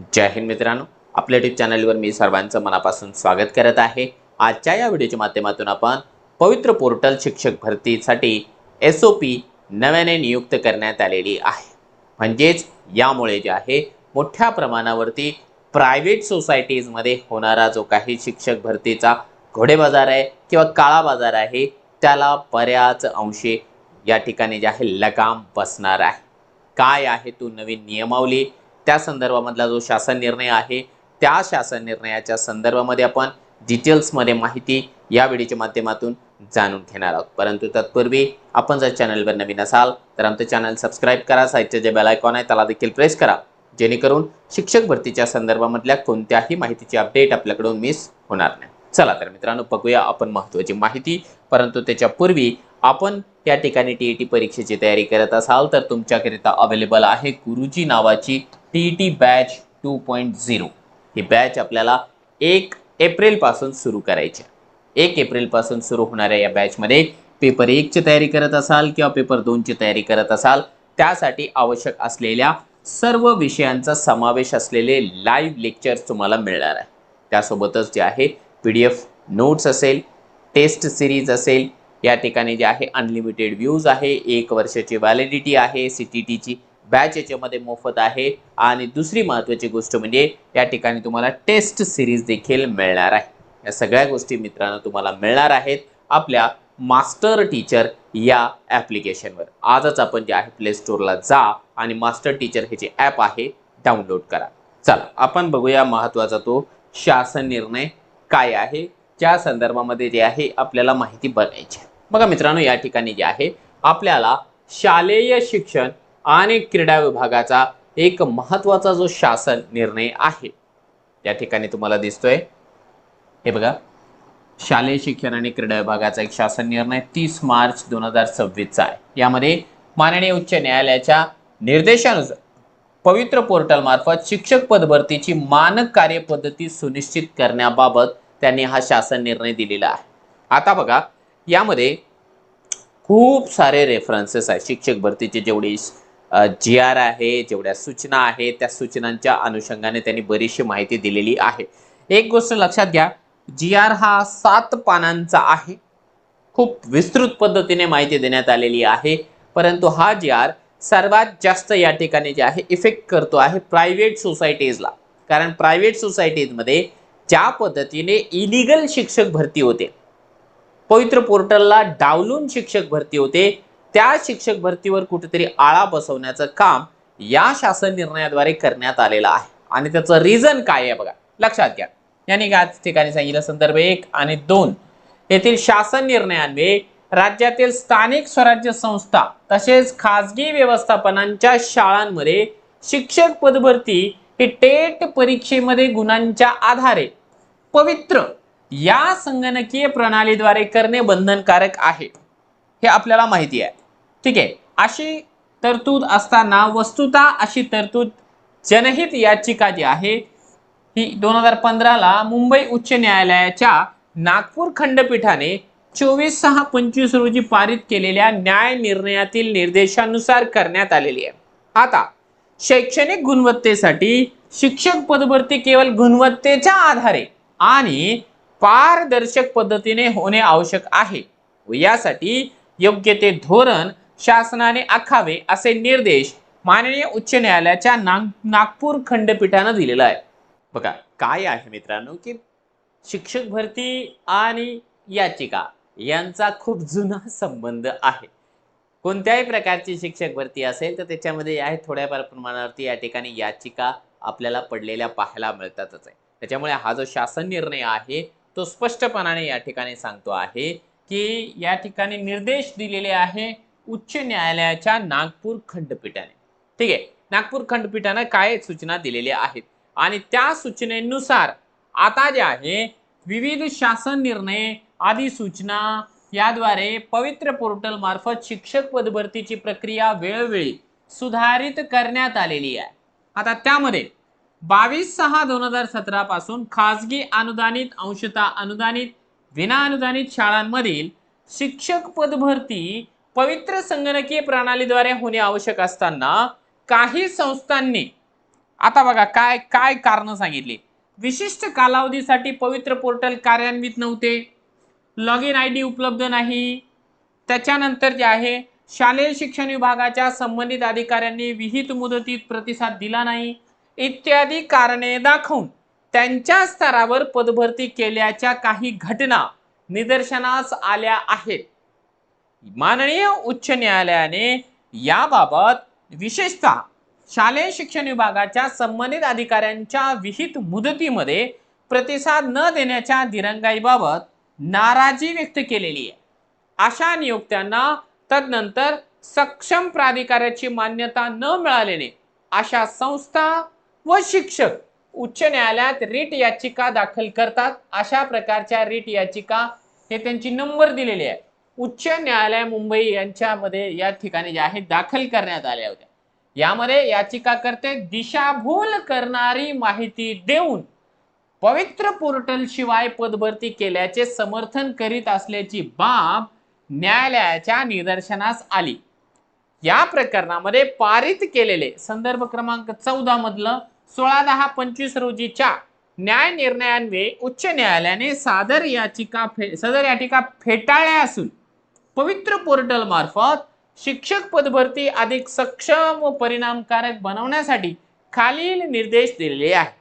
जय हिंद मित्रांनो, आपल्या यूट्यूब चॅनलवर मी सर्वांचं मनापासून स्वागत करत आहे। आजच्या या व्हिडिओच्या माध्यमातून आपण पवित्र पोर्टल शिक्षक भरतीसाठी SOP नव्याने नियुक्त करण्यात आलेली आहे। म्हणजेच यामुळे जे आहे मोठ्या प्रमाणावरती प्रायव्हेट सोसायटीजमध्ये होणारा जो काही शिक्षक भरतीचा घोडेबाजार आहे किंवा काळा बाजार आहे त्याला बऱ्याच अंशी या ठिकाणी जे आहे लगाम बसणार आहे। काय आहे तो नवीन नियमावली, त्या संदर्भामधला जो शासन निर्णय आहे त्या शासन निर्णयाच्या संदर्भामध्ये आपण डिटेल्समध्ये माहिती या व्हिडिओच्या माध्यमातून जाणून घेणार आहोत। परंतु तत्पूर्वी आपण जर चॅनलवर नवीन असाल तर आमचं चॅनल सबस्क्राईब करा, साईडचे जे बेल आयकॉन आहे त्याला देखील प्रेस करा, जेणेकरून शिक्षक भरतीच्या संदर्भामधल्या कोणत्याही माहितीची अपडेट आपल्याकडून मिस होणार नाही। चला तर मित्रांनो, बघूया आपण महत्त्वाची माहिती। परंतु त्याच्यापूर्वी आपण या ठिकाणी TET परीक्षेची तयारी करत असाल तर तुमच्याकरिता अवेलेबल आहे गुरुजी नावाची TET बॅच 2.0। ही बॅच आपल्याला 1 एप्रिल पासून सुरू करायची आहे। 1 एप्रिल पासून सुरू होणाऱ्या या बॅचमध्ये पेपर 1 ची तयारी करत असाल किंवा पेपर 2 ची तयारी करत असाल त्यासाठी आवश्यक असलेल्या सर्व विषयांचा समावेश असलेले लाईव्ह लेक्चर्स तुम्हाला मिळणार आहे। त्यासोबतच जे आहे PDF नोट्स असेल, टेस्ट सिरीज असेल, या ठिकाणी जे आहे अनलिमिटेड व्ह्यूज आहे, 1 वर्षाची व्हॅलिडिटी आहे, CTT ची बॅच याच्यामध्ये मोफत आहे आणि दुसरी महत्त्वाची गोष्ट म्हणजे या ठिकाणी तुम्हाला टेस्ट सिरीज देखील मिळणार आहे। या सगळ्या गोष्टी मित्रांनो तुम्हाला मिळणार आहेत आपल्या मास्टर टीचर या ॲप्लिकेशनवर। आजच आपण जे आहे प्ले स्टोअरला जा आणि मास्टर टीचर हे जे ॲप आहे डाउनलोड करा। चला आपण बघूया महत्त्वाचा तो शासन निर्णय काय आहे, त्या संदर्भामध्ये जे आहे आपल्याला माहिती बघायची आहे। बघा मित्रांनो, या ठिकाणी जे आहे आपल्याला शालेय शिक्षण आणि क्रीडा विभागाचा एक महत्त्वाचा जो शासन निर्णय आहे या ठिकाणी तुम्हाला दिसतोय, हे बघा, शालेय शिक्षण आणि क्रीडा विभागाचा एक शासन निर्णय 30 मार्च 2026 चा आहे। यामध्ये माननीय उच्च न्यायालयाच्या निर्देशानुसार पवित्र पोर्टल मार्फत शिक्षक पद भरतीची मानक कार्यपद्धती सुनिश्चित करण्याबाबत त्यांनी हा शासन निर्णय दिलेला आहे। आता बघा, यामध्ये खूप सारे रेफरन्सेस आहेत। शिक्षक भरतीचे जेवढे GR आहे, जेवढ्या सूचना आहेत, त्या सूचनांच्या अनुषंगाने त्यांनी बरीचशी माहिती दिलेली आहे। एक गोष्ट लक्षात घ्या, GR हा 7 पानांचा आहे, खूप विस्तृत पद्धतीने माहिती देण्यात आलेली आहे। परंतु हा GR सर्वात जास्त या ठिकाणी जे आहे इफेक्ट करतो आहे प्रायव्हेट सोसायटीजला। कारण प्रायव्हेट सोसायटीजमध्ये ज्या पद्धतीने इलिगल शिक्षक भरती होते, पवित्र पोर्टलला डावलून शिक्षक भरती होते, त्या शिक्षक भरतीवर कुठेतरी आळा बसवण्याचं काम या शासन निर्णयाद्वारे करण्यात आलेलं आहे। आणि त्याचं रिझन काय आहे बघा, लक्षात घ्या। यांनी या ठिकाणी सांगितलं, संदर्भ 1 आणि 2 येथील शासन निर्णयान्वये राज्यातील स्थानिक स्वराज्य संस्था तसेच खाजगी व्यवस्थापनांच्या शाळांमध्ये शिक्षक पदभरती ही टेट परीक्षेमध्ये गुणांच्या आधारे पवित्र या संगणकीय प्रणालीद्वारे करणे बंधनकारक आहे, हे आपल्याला माहिती आहे। ठीक आहे, अशी तरतूद असताना वस्तुतः अशी तरतूद जनहित याचिका जी आहे ही 2015 ला मुंबई उच्च न्यायालयाच्या नागपूर खंडपीठाने 24/6/25 रोजी पारित केलेल्या न्याय निर्णयातील निर्देशानुसार करण्यात आलेली आहे। आता शैक्षणिक गुणवत्तेसाठी शिक्षक पदभरती केवळ गुणवत्तेच्या आधारे आणि पारदर्शक पद्धतीने होणे आवश्यक आहे व यासाठी योग्य ते धोरण शासनाने आखावे असे निर्देश माननीय उच्च न्यायालयाच्या नागपूर खंडपीठाने दिलेला आहे। बघा काय आहे मित्रांनो की शिक्षक भरती आणि याचिका यांचा खूप जुना संबंध आहे। कोणत्याही प्रकारची शिक्षक भरती असेल तर त्याच्यामध्ये आहे थोड्याफार प्रमाणावरती या ठिकाणी याचिका आपल्याला पडलेल्या पाहायला मिळतातच आहे। त्याच्यामुळे हा जो शासन निर्णय आहे तो स्पष्टपणाने या ठिकाणी सांगतो आहे की या ठिकाणी निर्देश दिलेले आहे उच्च न्यायालयाच्या नागपूर खंडपीठाने। ठीक आहे, नागपूर खंडपीठाने काय सूचना दिलेल्या आहेत आणि त्या सूचनेनुसार आता जे आहे विविध शासन निर्णय अधिसूचना याद्वारे पवित्र पोर्टल मार्फत शिक्षक पदभरतीची प्रक्रिया वेळोवेळी सुधारित करण्यात आलेली आहे। आता त्यामध्ये 22/6/2017 पासून खाजगी अनुदानित, अंशतः अनुदानित, विनाअनुदानित शाळांमधील शिक्षक पदभरती पवित्र संगणकीय प्रणालीद्वारे होणे आवश्यक असताना काही संस्थांनी आता बघा काय काय कारण सांगितली. विशिष्ट कालावधीसाठी पवित्र पोर्टल कार्यान्वित नव्हते, लॉग इन ID उपलब्ध नाही, त्याच्यानंतर जे आहे शालेय शिक्षण विभागाच्या संबंधित अधिकाऱ्यांनी विहित मुदतीत प्रतिसाद दिला नाही, इत्यादी कारणे दाखवून त्यांच्या स्तरावर पदभरती केल्याच्या काही घटना निदर्शनास आल्या आहेत. माननीय उच्च न्यायालयाने याबाबत विशेषतः शालेय शिक्षण विभागाच्या संबंधित अधिकाऱ्यांच्या विहित मुदतीमध्ये प्रतिसाद न देण्याच्या दिरंगाईबाबत नाराजी व्यक्त केलेली आहे. अशा नियुक्त्यांना तदनंतर सक्षम प्राधिकाऱ्याची मान्यता न मिळाल्याने अशा संस्था व शिक्षक उच्च न्यायालयात रिट याचिका दाखल करतात. अशा प्रकारच्या रिट याचिका हे त्यांची नंबर दिलेली आहे. उच्च न्यायालय मुंबई यांच्यामध्ये या ठिकाणी जे आहे दाखल करण्यात आल्या होत्या. यामध्ये याचिकाकर्ते दिशाभूल करणारी माहिती देऊन पवित्र पोर्टल शिवाय पदभरती केल्याचे समर्थन करीत असल्याची बाब न्यायालयाच्या निदर्शनास आली. या प्रकरणामध्ये पारित केलेले संदर्भ क्रमांक 14 मधलं 16/10/25 रोजीच्या न्याय निर्णयान्वये उच्च न्यायालयाने सदर याचिका फेटाळल्या असून पवित्र पोर्टल मार्फत शिक्षक पदभरती अधिक सक्षम व परिणामकारक बनवण्यासाठी खालील निर्देश दिलेले आहेत.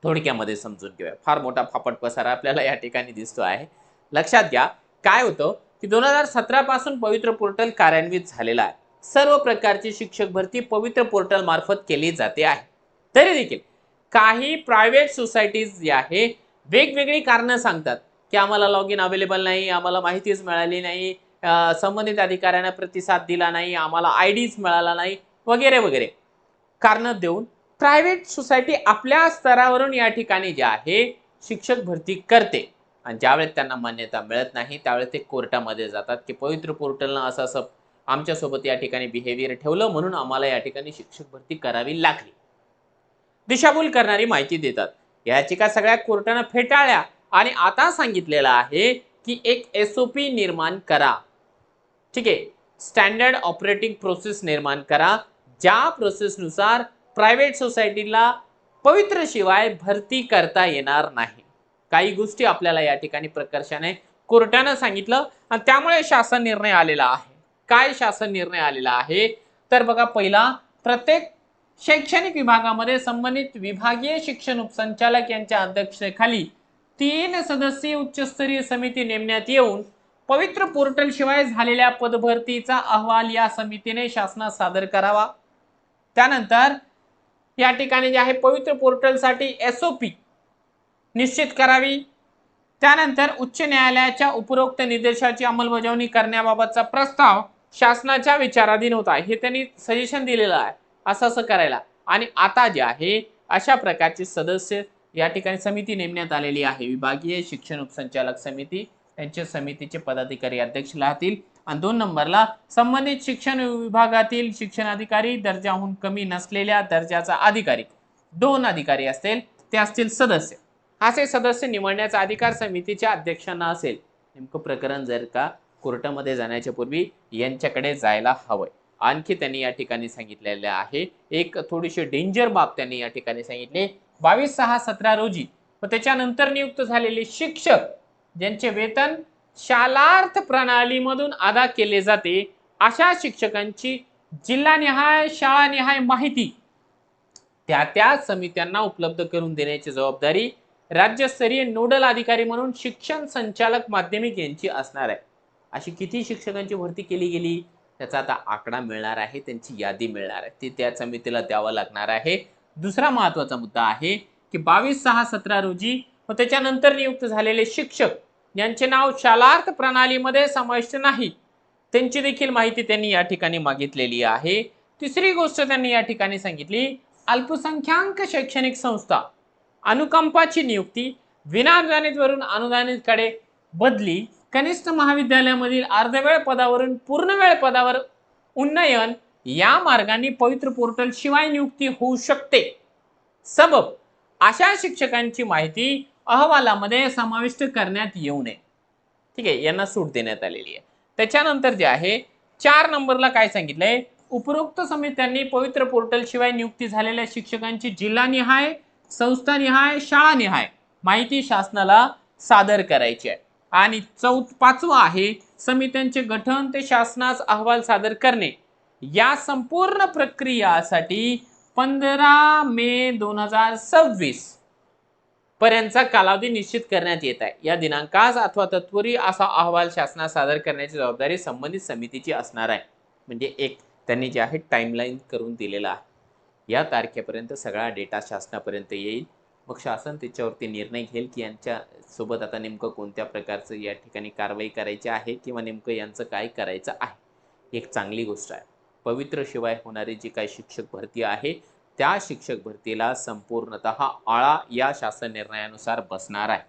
थोडक्यामध्ये समजून घेऊया. फार मोठा फापट पसारा आपल्याला या ठिकाणी दिसतो आहे. लक्षात घ्या काय होतं की 2017 पासून पवित्र पोर्टल कार्यान्वित झालेला आहे. सर्व प्रकारची शिक्षक भरती पवित्र पोर्टल मार्फत केली जाते आहे. तरी देखील काही प्रायव्हेट सोसायटीज जे आहे वेगवेगळी कारणं सांगतात की आम्हाला लॉग इन अवेलेबल नाही, आम्हाला माहितीच मिळाली नाही, संबंधित अधिकाऱ्यांना प्रतिसाद दिला नाही, आम्हाला IDच मिळाला नाही वगैरे वगैरे कारणं देऊन प्रायव्हेट सोसायटी आपल्या स्तरावरून या ठिकाणी जे आहे शिक्षक भरती करते आणि ज्यावेळेस त्यांना मान्यता मिळत नाही त्यावेळेस ते कोर्टामध्ये जातात की पवित्र पोर्टलनं असं असं आमच्यासोबत या ठिकाणी बिहेवियर ठेवलं म्हणून आम्हाला या ठिकाणी शिक्षक भरती करावी लागली. दिशाभूल करणारी माहिती देतात. याचिका सगळ्या कोर्टानं फेटाळल्या आणि आता सांगितलेलं आहे की एक SOP निर्माण करा. ठीक आहे, स्टँडर्ड ऑपरेटिंग प्रोसेस निर्माण करा, ज्या प्रोसेसनुसार प्रायव्हेट सोसायटीला पवित्र शिवाय भरती करता येणार नाही. काही गोष्टी आपल्याला या ठिकाणी प्रकर्षाने कोर्टानं सांगितलं आणि त्यामुळे शासन निर्णय आलेला आहे. काय शासन निर्णय आलेला आहे तर बघा, पहिला, प्रत्येक शैक्षणिक विभागामध्ये संबंधित विभागीय शिक्षण उपसंचालक यांच्या अध्यक्षतेखाली 3 सदस्यीय उच्चस्तरीय समिती नेमण्यात येऊन पवित्र पोर्टल शिवाय झालेल्या पदभरतीचा अहवाल या समितीने शासनास सादर करावा. त्यानंतर या ठिकाणी जे आहे पवित्र पोर्टलसाठी SOP निश्चित करावी. त्यानंतर उच्च न्यायालयाच्या उपरोक्त निर्देशाची अंमलबजावणी करण्याबाबतचा प्रस्ताव शासनाच्या विचाराधीन होता. हे त्यांनी सजेशन दिलेलं आहे असं असं करायला. आणि आता जे आहे अशा प्रकारचे सदस्य या ठिकाणी समिती नेमण्यात आलेली आहे. विभागीय शिक्षण उपसंचालक समिती, त्यांच्या समितीचे पदाधिकारी अध्यक्ष राहतील. आणि 2 नंबरला संबंधित शिक्षण विभागातील शिक्षणाधिकारी, दर्जाहून कमी नसलेल्या दर्जाचा अधिकारी, 2 अधिकारी असतील, ते असतील सदस्य. असे सदस्य निवडण्याचा अधिकार समितीच्या अध्यक्षांना असेल. नेमकं प्रकरण जर का कोर्टामध्ये जाण्याच्या पूर्वी यांच्याकडे जायला हवंय. आणखी त्यांनी या ठिकाणी सांगितलेले आहे एक थोडीशी डेंजर बाब त्यांनी या ठिकाणी सांगितले. 22/6/17 रोजी व त्याच्यानंतर नियुक्त झालेले शिक्षक ज्यांचे वेतन शालार्थ प्रणालीमधून अदा केले जाते अशा शिक्षकांची जिल्हानिहाय शाळानिहाय माहिती त्या समित्यांना उपलब्ध करून देण्याची जबाबदारी राज्यस्तरीय नोडल अधिकारी म्हणून शिक्षण संचालक माध्यमिक यांची असणार आहे. अशी किती शिक्षकांची भरती केली गेली त्याचा आता आकडा मिळणार आहे, त्यांची यादी मिळणार आहे, ती त्या समितीला द्यावं लागणार आहे. दुसरा महत्त्वाचा मुद्दा आहे की 22/6/17 रोजी व त्याच्यानंतर नियुक्त झालेले शिक्षक यांचे नाव शालार्थ प्रणालीमध्ये समाविष्ट नाही, त्यांची देखील माहिती त्यांनी या ठिकाणी मागितलेली आहे. तिसरी गोष्ट त्यांनी या ठिकाणी सांगितली, अल्पसंख्याक शैक्षणिक संस्था अनुकंपाची नियुक्ती, विनाअनुदानितवरून अनुदानितकडे बदली, कनिष्ठ महाविद्यालयामधील अर्धवेळ पदावरून पूर्णवेळ पदावर उन्नयन या मार्गाने पवित्र पोर्टल शिवाय नियुक्ती होऊ शकते. सबब अशा शिक्षकांची माहिती अहवालामध्ये समाविष्ट करण्यात येऊ नये. ठीक आहे, यांना सूट देण्यात आलेली आहे. त्याच्यानंतर जे आहे 4 नंबरला काय सांगितलंय, उपरोक्त समित्यांनी पवित्र पोर्टल शिवाय नियुक्ती झालेल्या शिक्षकांची जिल्हानिहाय, संस्थानिहाय, शाळानिहाय माहिती शासनाला सादर करायची आहे. आणि पाचवा आहे समित्यांचे गठन ते शासनास अहवाल सादर करणे. या संपूर्ण प्रक्रियासाठी 15 मे 2026 पर्यंतचा कालावधी निश्चित करण्यात येत आहे. या दिनांकास अथवा तत्पूर्वी असा अहवाल शासनास सादर करण्याची जबाबदारी संबंधित समितीची असणार आहे. म्हणजे एक त्यांनी जे आहे टाइमलाईन करून दिलेला आहे. या तारखेपर्यंत सगळा डेटा शासनापर्यंत येईल. मग शासन त्याच्यावरती निर्णय घेईल की यांच्या सोबत आता नेमकं कोणत्या प्रकारचं या ठिकाणी कारवाई करायची आहे किंवा नेमकं यांचं काय करायचं आहे. एक चांगली गोष्ट आहे. पवित्र शिवाय होणारी जी काही शिक्षक भरती आहे त्या शिक्षक भरतीला संपूर्णतः आळा या शासन निर्णयानुसार बसणार आहे.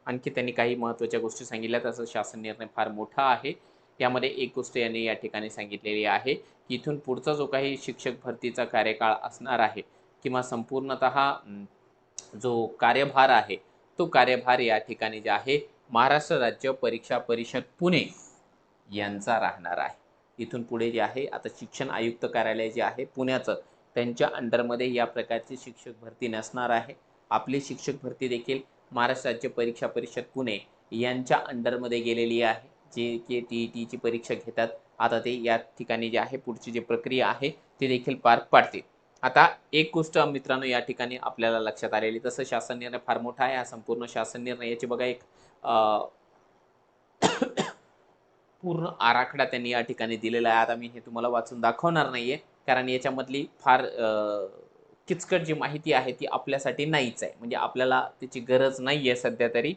आणखी त्यांनी काही महत्त्वाच्या गोष्टी सांगितल्या. तसं शासन निर्णय फार मोठा आहे. यामध्ये एक गोष्ट यांनी या ठिकाणी सांगितलेली आहे की इथून पुढचा जो काही शिक्षक भरतीचा कार्यकाळ असणार आहे किंवा संपूर्णतः जो कार्यभार आहे तो कार्यभार या ठिकाणी जे आहे महाराष्ट्र राज्य परीक्षा परिषद पुणे यांचा राहणार आहे. इथून पुढे जे आहे आता शिक्षण आयुक्त कार्यालय जे आहे पुण्याचं त्यांच्या अंडरमध्ये या प्रकारची शिक्षक भरती नसणार आहे. आपली शिक्षक भरती देखील महाराष्ट्र राज्य परीक्षा परिषद पुणे यांच्या अंडरमध्ये गेलेली आहे. जे की TETची परीक्षा घेतात आता ते या ठिकाणी जे आहे पुढची जी प्रक्रिया आहे ती देखील पार पाडतील. आता एक गोष्ट मित्रांनो या ठिकाणी आपल्याला लक्षात आलेली, तसं शासन निर्णय फार मोठा आहे. हा संपूर्ण शासन निर्णय याची बघा एक पूर्ण आराखडा त्यांनी या ठिकाणी दिलेला आहे. आता मी हे तुम्हाला वाचून दाखवणार नाहीये कारण याच्यामधली फार किचकट जी माहिती आहे ती आपल्यासाठी नाहीच आहे. म्हणजे आपल्याला त्याची गरज नाहीये सध्या तरी.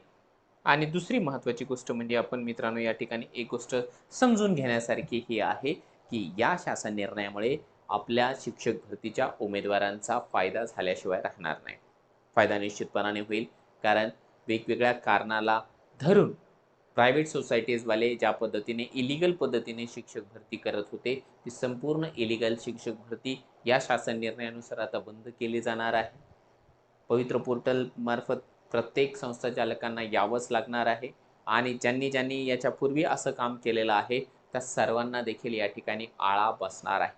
आणि दुसरी महत्त्वाची गोष्ट म्हणजे आपण मित्रांनो या ठिकाणी एक गोष्ट समजून घेण्यासारखी ही आहे की या शासन निर्णयामुळे आपल्या शिक्षक भरतीच्या उमेदवारांचा फायदा झाल्याशिवाय राहणार नाही. फायदा निश्चितपणाने होईल कारण वेगवेगळ्या कारणाला धरून प्रायव्हेट सोसायटीजवाले ज्या पद्धतीने इलिगल पद्धतीने शिक्षक भरती करत होते ती संपूर्ण इलिगल शिक्षक भरती या शासन निर्णयानुसार आता बंद केली जाणार आहे. पवित्र पोर्टल मार्फत प्रत्येक संस्थाचालकांना यावंच लागणार आहे आणि ज्यांनी याच्यापूर्वी असं काम केलेलं आहे त्या सर्वांना देखील या ठिकाणी आळा बसणार आहे.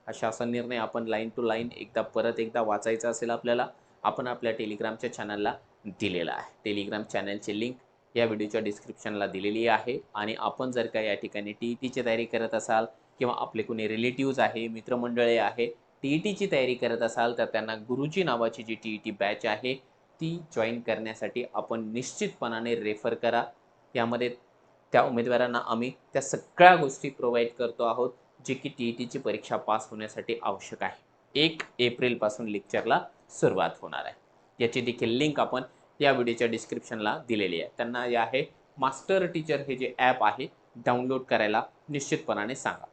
हा शासन निर्णय आपण लाईन टू लाईन परत एकदा वाचायचा असेल आपल्याला आपण आपल्या टेलिग्रामच्या चॅनलला दिलेला आहे. टेलिग्राम चॅनलची लिंक या व्हिडिओच्या डिस्क्रिप्शनला दिलेली आहे. आणि आपण जर का या ठिकाणी TETची तयारी करत असाल किंवा आपले कोणी रिलेटिव्ज आहे, मित्रमंडळी आहे TETची तयारी करत असाल तर त्यांना गुरुजी नावाची जी TET बॅच आहे ती जॉईन करण्यासाठी आपण निश्चितपणाने रेफर करा. यामध्ये त्या उमेदवारांना आम्ही त्या सगळ्या गोष्टी प्रोव्हाइड करतो आहोत जे की TETची परीक्षा पास होण्यासाठी आवश्यक आहे. 1 एप्रिलपासून लेक्चरला सुरुवात होणार आहे. याची देखील लिंक आपण या व्हिडिओच्या डिस्क्रिप्शनला दिलेली आहे. त्यांना जे आहे मास्टर टीचर हे जे ॲप आहे डाउनलोड करायला निश्चितपणाने सांगा.